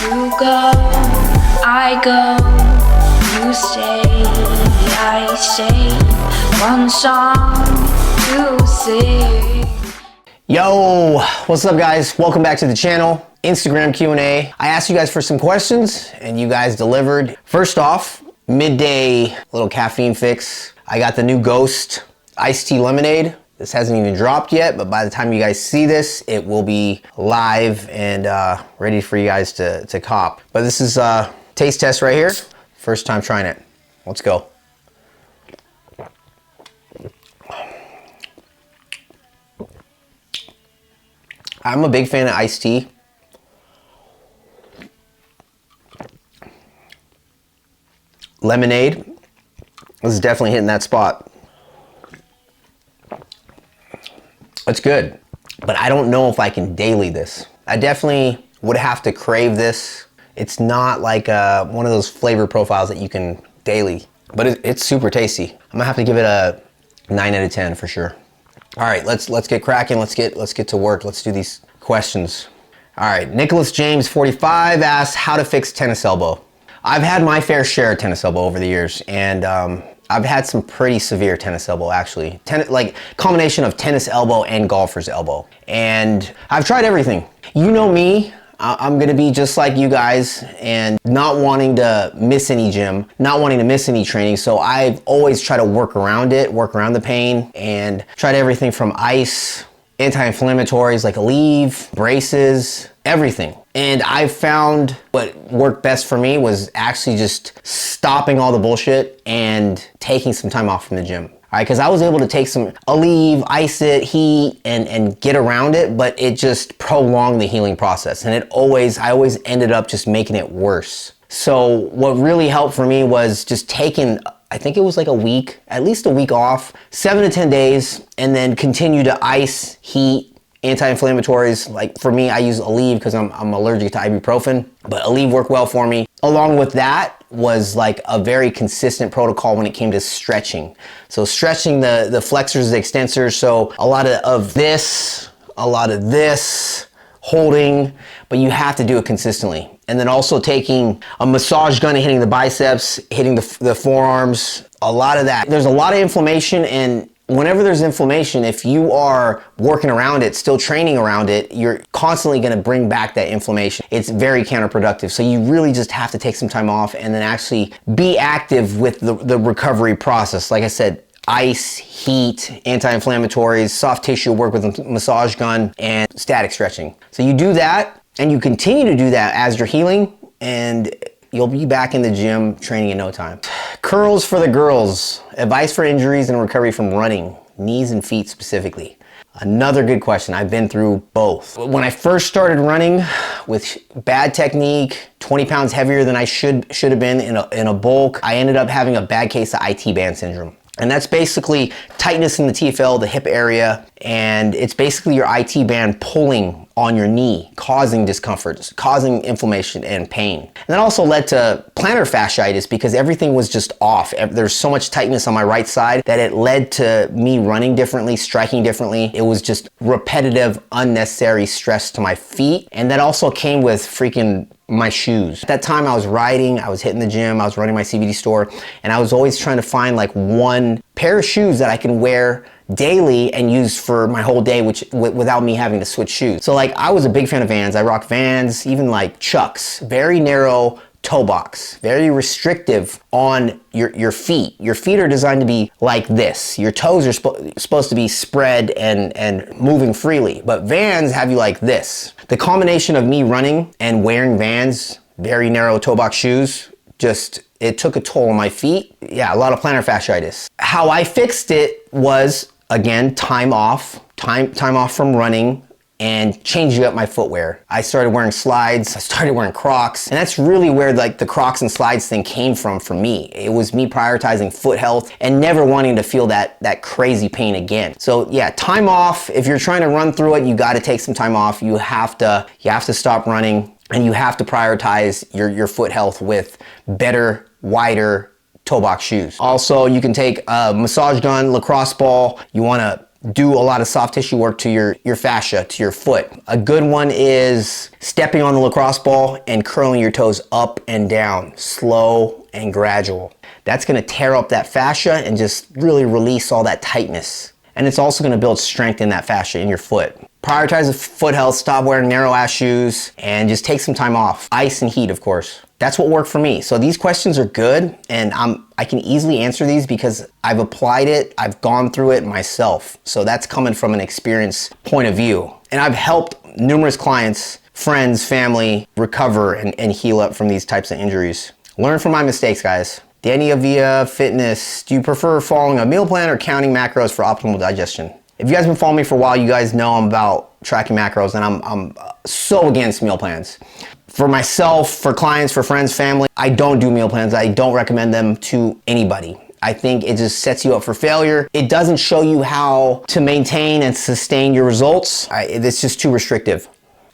You go, I go, you stay, I stay. One song to sing. Yo, what's up guys? Welcome back to the channel. Instagram Q&A. I asked you guys for some questions and you guys delivered. First off, midday little caffeine fix. I got the new Ghost iced tea lemonade. This hasn't even dropped yet, but by the time you guys see this, it will be live and ready for you guys to cop. But this is a taste test right here. First time trying it. Let's go. I'm a big fan of iced tea. Lemonade. This is definitely hitting that spot. It's good, but I don't know if I can daily this. I definitely would have to crave this. It's not like one of those flavor profiles that you can daily, but it's super tasty. I'm gonna have to give it a 9 out of 10 for sure. All right, let's get cracking. Let's get to work. Let's do these questions. All right, Nicholas James 45 asks how to fix tennis elbow. I've had my fair share of tennis elbow over the years, and I've had some pretty severe tennis elbow actually. Like combination of tennis elbow and golfer's elbow. And I've tried everything. You know me, I'm gonna be just like you guys and not wanting to miss any gym, not wanting to miss any training. So I've always tried to work around it, work around the pain, and tried everything from ice, anti-inflammatories like Aleve, braces, everything. And I found what worked best for me was actually just stopping all the bullshit and taking some time off from the gym. All right, because I was able to take some Aleve, ice it, heat, and get around it, but it just prolonged the healing process. And I always ended up just making it worse. So what really helped for me was just taking, I think it was like a week, at least a week off, 7 to 10 days, and then continue to ice, heat, anti-inflammatories. Like for me, I use Aleve because I'm allergic to ibuprofen, but Aleve worked well for me. Along with that was like a very consistent protocol when it came to stretching. So stretching the flexors, the extensors. So a lot of this, holding, but you have to do it consistently. And then also taking a massage gun and hitting the biceps, hitting the forearms, a lot of that. There's a lot of inflammation, and whenever there's inflammation, if you are working around it, still training around it, you're constantly gonna bring back that inflammation. It's very counterproductive. So you really just have to take some time off and then actually be active with the recovery process. Like I said, ice, heat, anti-inflammatories, soft tissue work with a massage gun, and static stretching. So you do that, and you continue to do that as you're healing, and you'll be back in the gym training in no time. Curls for the girls. Advice for injuries and recovery from running, knees and feet specifically. Another good question. I've been through both. When I first started running with bad technique, 20 pounds heavier than I should have been in a bulk, I ended up having a bad case of IT band syndrome. And that's basically tightness in the TFL, the hip area, and it's basically your IT band pulling on your knee, causing discomfort, causing inflammation and pain. And that also led to plantar fasciitis because everything was just off. There's so much tightness on my right side that it led to me running differently, striking differently. It was just repetitive, unnecessary stress to my feet. And that also came with freaking my shoes. At that time I was riding, I was hitting the gym, I was running my CBD store, and I was always trying to find like one pair of shoes that I can wear daily and use for my whole day, without me having to switch shoes. So like I was a big fan of Vans. I rock Vans, even like Chucks, very narrow toe box, very restrictive on your feet. Your feet are designed to be like this. Your toes are supposed to be spread and moving freely, but Vans have you like this. The combination of me running and wearing Vans, very narrow toe box shoes, it took a toll on my feet. Yeah, a lot of plantar fasciitis. How I fixed it was, again, time off from running, and changing up my footwear. I started wearing slides, I started wearing Crocs, and that's really where like the Crocs and slides thing came from for me. It was me prioritizing foot health and never wanting to feel that crazy pain again. So yeah, time off. If you're trying to run through it, you gotta take some time off. You have to stop running, and you have to prioritize your foot health with better, wider toe box shoes. Also, you can take a massage gun, lacrosse ball. You wanna do a lot of soft tissue work to your fascia, to your foot. A good one is stepping on the lacrosse ball and curling your toes up and down, slow and gradual. That's gonna tear up that fascia and just really release all that tightness. And it's also gonna build strength in that fascia in your foot. Prioritize the foot health, stop wearing narrow ass shoes, and just take some time off. Ice and heat, of course. That's what worked for me. So these questions are good, and I can easily answer these because I've applied it, I've gone through it myself. So that's coming from an experience point of view. And I've helped numerous clients, friends, family recover and heal up from these types of injuries. Learn from my mistakes, guys. Danny via Fitness, do you prefer following a meal plan or counting macros for optimal digestion? If you guys have been following me for a while, you guys know I'm about tracking macros, and I'm so against meal plans. For myself, for clients, for friends, family, I don't do meal plans. I don't recommend them to anybody. I think it just sets you up for failure. It doesn't show you how to maintain and sustain your results. It's just too restrictive.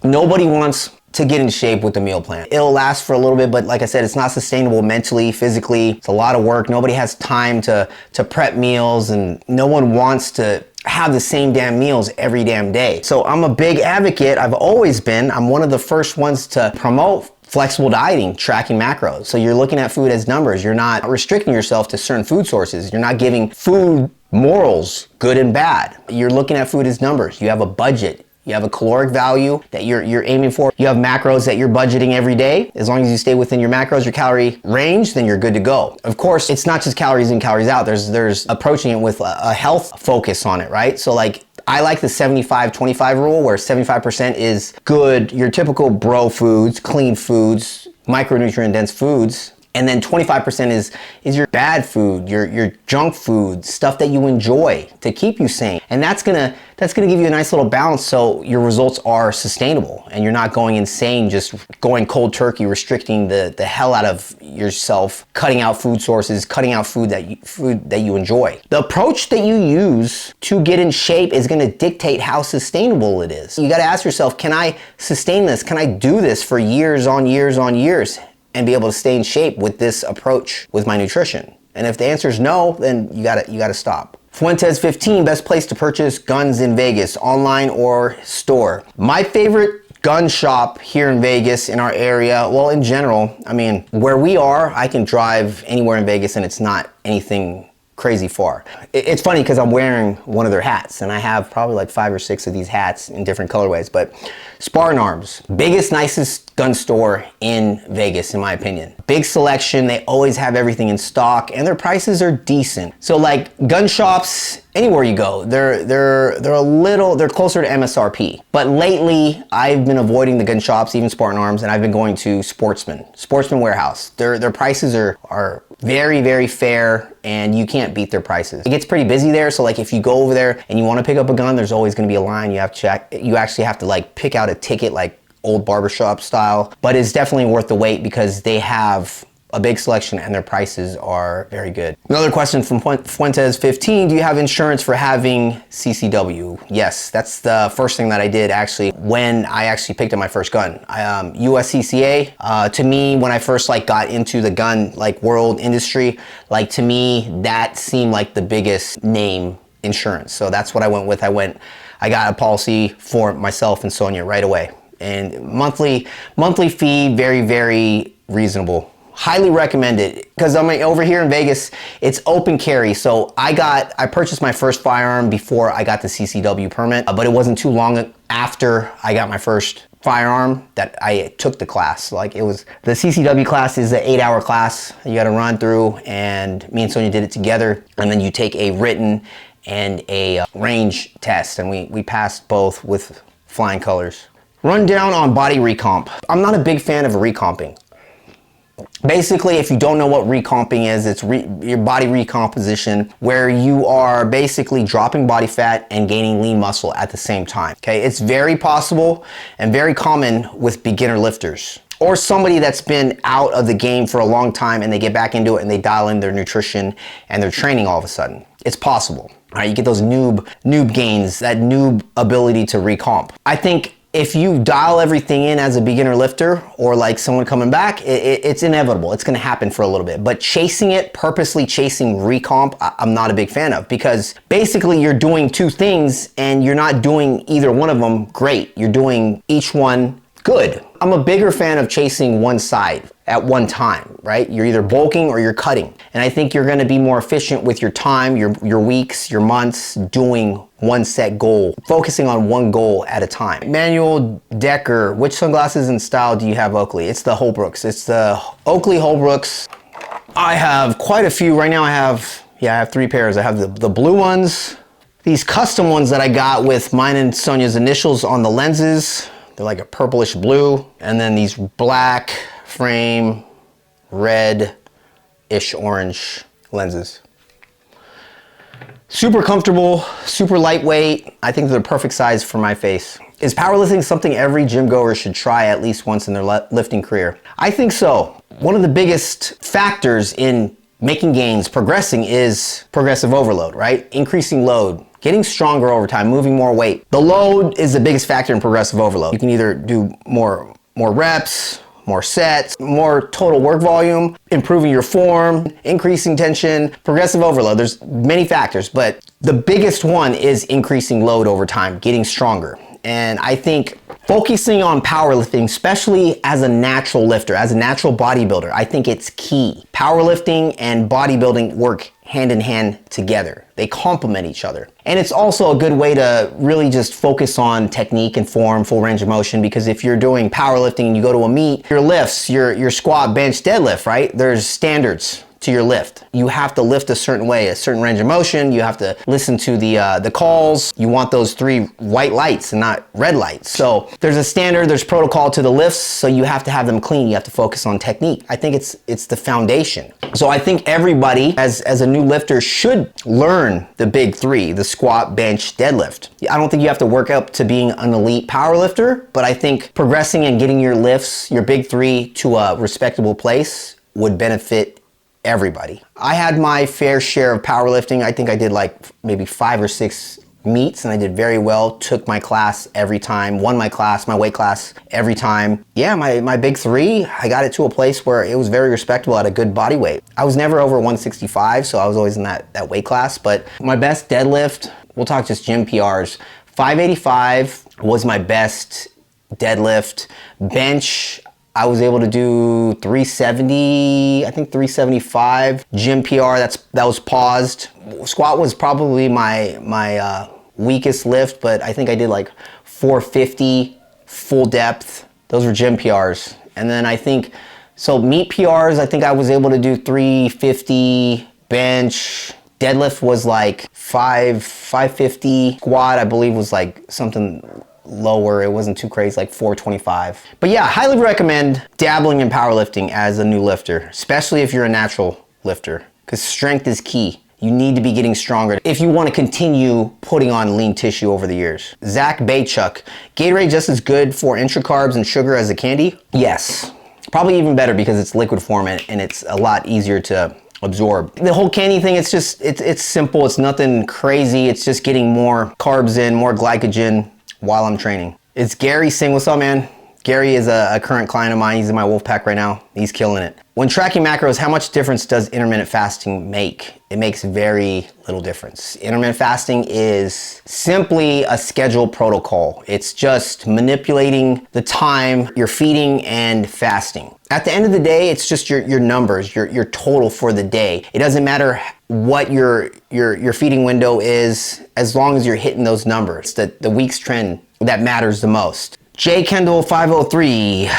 Nobody wants to get in shape with the meal plan. It'll last for a little bit, but like I said, it's not sustainable mentally, physically. It's a lot of work. Nobody has time to prep meals, and no one wants to have the same damn meals every damn day. So I'm a big advocate. I've always been. I'm one of the first ones to promote flexible dieting, tracking macros. So you're looking at food as numbers. You're not restricting yourself to certain food sources. You're not giving food morals, good and bad. You're looking at food as numbers. You have a budget. You have a caloric value that you're aiming for. You have macros that you're budgeting every day. As long as you stay within your macros, your calorie range, then you're good to go. Of course, it's not just calories in, calories out. There's approaching it with a health focus on it, right? So like, I like the 75-25 rule, where 75% is good, your typical bro foods, clean foods, micronutrient dense foods. And then 25% is your bad food, your junk food, stuff that you enjoy to keep you sane. And that's gonna give you a nice little balance, so your results are sustainable and you're not going insane, just going cold turkey, restricting the hell out of yourself, cutting out food sources, cutting out food that you enjoy. The approach that you use to get in shape is gonna dictate how sustainable it is. You gotta ask yourself, can I sustain this? Can I do this for years on years on years and be able to stay in shape with this approach with my nutrition? And if the answer is no, then you gotta stop. Fuentes 15, best place to purchase guns in Vegas, online or store. My favorite gun shop here in Vegas, in our area, well, in general, I mean, where we are, I can drive anywhere in Vegas and it's not anything crazy far. It's funny because I'm wearing one of their hats, and I have probably like 5 or 6 of these hats in different colorways. But Spartan Arms, biggest, nicest gun store in Vegas, in my opinion. Big selection, they always have everything in stock, and their prices are decent. So like gun shops, anywhere you go, they're closer to MSRP. But lately, I've been avoiding the gun shops, even Spartan Arms, and I've been going to Sportsman Warehouse. Their prices are very, very fair, and you can't beat their prices. It gets pretty busy there, so like if you go over there and you want to pick up a gun, there's always going to be a line. You actually have to like pick out a ticket, like old barbershop style, but it's definitely worth the wait because they have a big selection and their prices are very good. Another question from Fuentes 15, do you have insurance for having CCW? Yes, that's the first thing that I did actually when I actually picked up my first gun. USCCA, to me, when I first like got into the gun like world industry, like to me, that seemed like the biggest name insurance. So that's what I went with. I got a policy for myself and Sonia right away. And monthly fee, very, very reasonable. Highly recommend it, because I mean, over here in Vegas, it's open carry. So I purchased my first firearm before I got the CCW permit, but it wasn't too long after I got my first firearm that I took the class. Like it was, the CCW class is an 8-hour class you got to run through, and me and Sonia did it together. And then you take a written and a range test, and we passed both with flying colors. Rundown on body recomp. I'm not a big fan of recomping. Basically, if you don't know what recomping is, it's your body recomposition, where you are basically dropping body fat and gaining lean muscle at the same time. Okay, it's very possible and very common with beginner lifters, or somebody that's been out of the game for a long time and they get back into it and they dial in their nutrition and their training all of a sudden. It's possible. All right, you get those noob gains, that noob ability to recomp. I think if you dial everything in as a beginner lifter or like someone coming back, it's inevitable. It's going to happen for a little bit. But chasing it, purposely chasing recomp, I'm not a big fan of, because basically you're doing two things and you're not doing either one of them great. You're doing each one good. I'm a bigger fan of chasing one side at one time, right? You're either bulking or you're cutting. And I think you're gonna be more efficient with your time, your weeks, your months, doing one set goal, focusing on one goal at a time. Manuel Decker, which sunglasses and style do you have, Oakley? It's the Holbrooks. It's the Oakley Holbrooks. I have quite a few. Right now I have 3 pairs. I have the blue ones, these custom ones that I got with mine and Sonia's initials on the lenses. They're like a purplish blue, and then these black frame, red-ish orange lenses. Super comfortable, super lightweight. I think they're the perfect size for my face. Is powerlifting something every gym goer should try at least once in their lifting career? I think so. One of the biggest factors in making gains, progressing, is progressive overload, right? Increasing load. Getting stronger over time, moving more weight. The load is the biggest factor in progressive overload. You can either do more reps, more sets, more total work volume, improving your form, increasing tension, progressive overload. There's many factors, but the biggest one is increasing load over time, getting stronger. And I think focusing on powerlifting, especially as a natural lifter, as a natural bodybuilder, I think it's key. Powerlifting and bodybuilding work hand in hand together. They complement each other. And it's also a good way to really just focus on technique and form, full range of motion, because if you're doing powerlifting and you go to a meet, your lifts, your squat, bench, deadlift, right? There's standards to your lift. You have to lift a certain way, a certain range of motion. You have to listen to the calls. You want those 3 white lights and not red lights. So there's a standard, there's protocol to the lifts, so you have to have them clean. You have to focus on technique. I think it's the foundation. So I think everybody as a new lifter should learn the big 3, the squat, bench, deadlift. I don't think you have to work up to being an elite power lifter, but I think progressing and getting your lifts, your big 3, to a respectable place would benefit everybody. I had my fair share of powerlifting. I think I did like maybe 5 or 6 meets, and I did very well. Took my class every time, won my class, my weight class every time. Yeah, my big 3, I got it to a place where it was very respectable at a good body weight. I was never over 165, so I was always in that weight class, but my best deadlift, we'll talk just gym PRs, 585 was my best deadlift. Bench, I was able to do 370, I think 375. Gym PR, that was paused. Squat was probably my weakest lift, but I think I did like 450 full depth. Those were gym PRs. And then I think, so meet PRs, I think I was able to do 350. Bench, deadlift was like 550. Squat, I believe, was like something lower. It wasn't too crazy, like 425. But yeah, highly recommend dabbling in powerlifting as a new lifter, especially if you're a natural lifter, because strength is key. You need to be getting stronger if you want to continue putting on lean tissue over the years. Zach Baychuk, Gatorade just as good for intracarbs and sugar as a candy? Yes, probably even better because it's liquid form and it's a lot easier to absorb. The whole candy thing, it's just, it's simple. It's nothing crazy. It's just getting more carbs in, more glycogen while I'm training. It's Gary Singh. What's up, man? Gary is a current client of mine. He's in my wolf pack right now. He's killing it. When tracking macros, how much difference does intermittent fasting make? It makes very little difference. Intermittent fasting is simply a scheduled protocol. It's just manipulating the time you're feeding and fasting. At the end of the day, it's just your numbers, your total for the day. It doesn't matter what your feeding window is, as long as you're hitting those numbers. The week's trend that matters the most. J Kendall 503.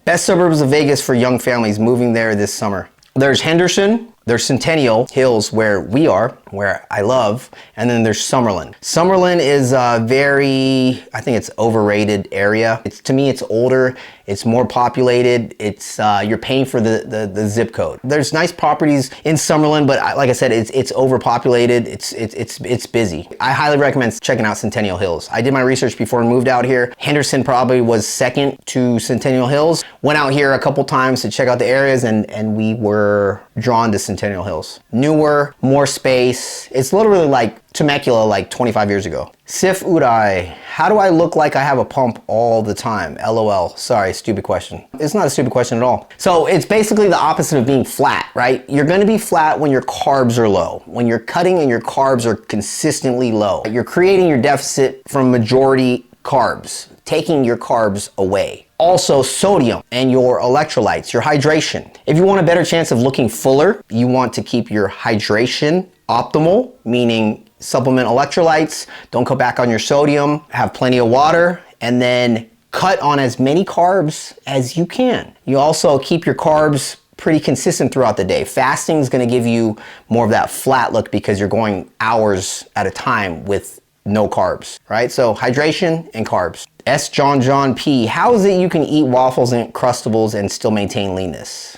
Best suburbs of Vegas for young families moving there this summer. There's Henderson, there's Centennial Hills, where we are, where I love, and then there's Summerlin. Summerlin is a very, I think it's overrated area. To me, it's older, it's more populated, it's you're paying for the zip code. There's nice properties in Summerlin, but like I said, it's overpopulated, it's busy. I highly recommend checking out Centennial Hills. I did my research before I moved out here. Henderson probably was second to Centennial Hills. Went out here a couple times to check out the areas, and we were drawn to Centennial Hills. Newer, more space. It's literally like Temecula like 25 years ago. Sif Uday, how do I look like I have a pump all the time? LOL. Sorry, stupid question. It's not a stupid question at all. So it's basically the opposite of being flat, right? You're gonna be flat when your carbs are low. When you're cutting and your carbs are consistently low. You're creating your deficit from majority carbs, taking your carbs away. Also sodium and your electrolytes, your hydration. If you want a better chance of looking fuller, you want to keep your hydration optimal, meaning supplement electrolytes, don't cut back on your sodium, have plenty of water, and then cut on as many carbs as you can. You also keep your carbs pretty consistent throughout the day. Fasting is gonna give you more of that flat look because you're going hours at a time with no carbs, right? So hydration and carbs. S. John P. How is it you can eat waffles and Crustables and still maintain leanness?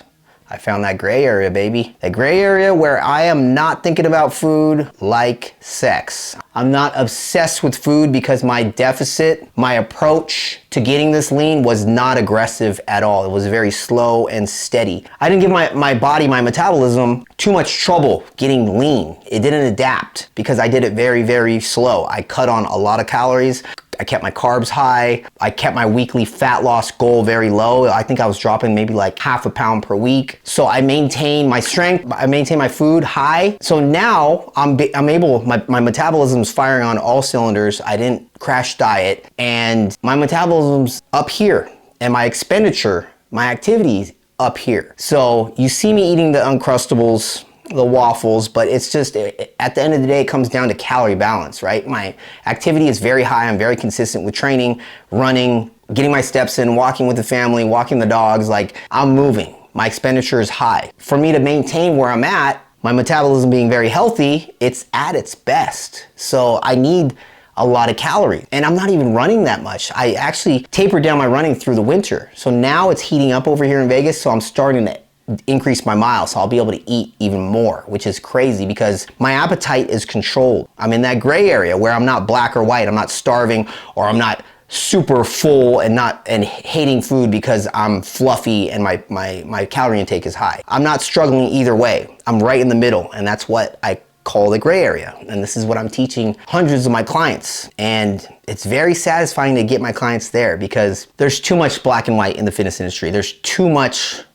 I found that gray area, baby. That gray area where I am not thinking about food like sex. I'm not obsessed with food because my deficit, my approach to getting this lean was not aggressive at all. It was very slow and steady. I didn't give my body, my metabolism, too much trouble getting lean. It didn't adapt because I did it very, very slow. I cut on a lot of calories. I kept my carbs high. I kept my weekly fat loss goal very low. I think I was dropping maybe like half a pound per week. So I maintained my strength. I maintained my food high. So now I'm able, my metabolism's firing on all cylinders. I didn't crash diet and my metabolism's up here and my expenditure, my activities up here. So you see me eating the Uncrustables, the waffles, but it's just, at the end of the day, it comes down to calorie balance, right? My activity is very high. I'm very consistent with training, running, getting my steps in, walking with the family, walking the dogs. Like, I'm moving. My expenditure is high. For me to maintain where I'm at, my metabolism being very healthy, it's at its best. So I need a lot of calories. And I'm not even running that much. I actually tapered down my running through the winter. So now it's heating up over here in Vegas, so I'm starting to increase my miles, so I'll be able to eat even more, which is crazy because my appetite is controlled. I'm in that gray area where I'm not black or white. I'm not starving or I'm not super full and hating food because I'm fluffy and my calorie intake is high. I'm not struggling either way. I'm right in the middle, and that's what I call the gray area. And this is what I'm teaching hundreds of my clients. And it's very satisfying to get my clients there because there's too much black and white in the fitness industry. There's too much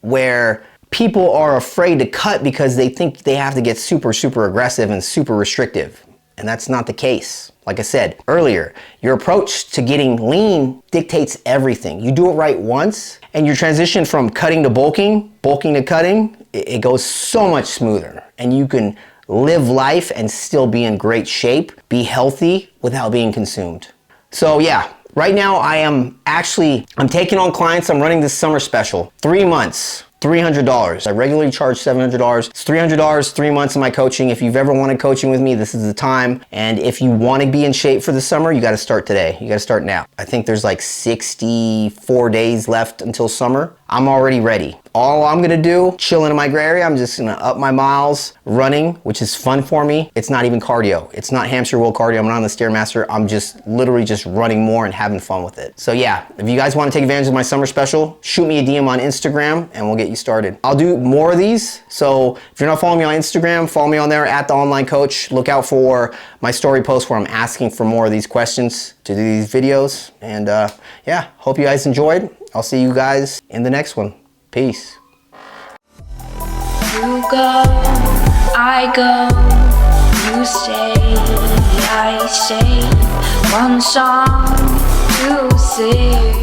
where people are afraid to cut because they think they have to get super aggressive and super restrictive. And that's not the case. Like I said earlier, your approach to getting lean dictates everything. You do it right once and your transition from cutting to bulking to cutting, it goes so much smoother. And you can live life and still be in great shape, be healthy without being consumed. So yeah, right now I'm taking on clients. I'm running this summer special, 3 months, $300. I regularly charge $700. It's $300, 3 months of my coaching. If you've ever wanted coaching with me, this is the time. And if you want to be in shape for the summer, you got to start today. You got to start now. I think there's like 64 days left until summer. I'm already ready. All I'm gonna do, chilling in my gray area, I'm just gonna up my miles, running, which is fun for me. It's not even cardio. It's not hamster wheel cardio. I'm not on the Stairmaster. I'm just literally just running more and having fun with it. So yeah, if you guys wanna take advantage of my summer special, shoot me a DM on Instagram and we'll get you started. I'll do more of these. So if you're not following me on Instagram, follow me on there at theonlinecoach. Look out for my story post where I'm asking for more of these questions to do these videos. And yeah, hope you guys enjoyed. I'll see you guys in the next one. Peace. You go, I go, you stay, I say, one song to sing.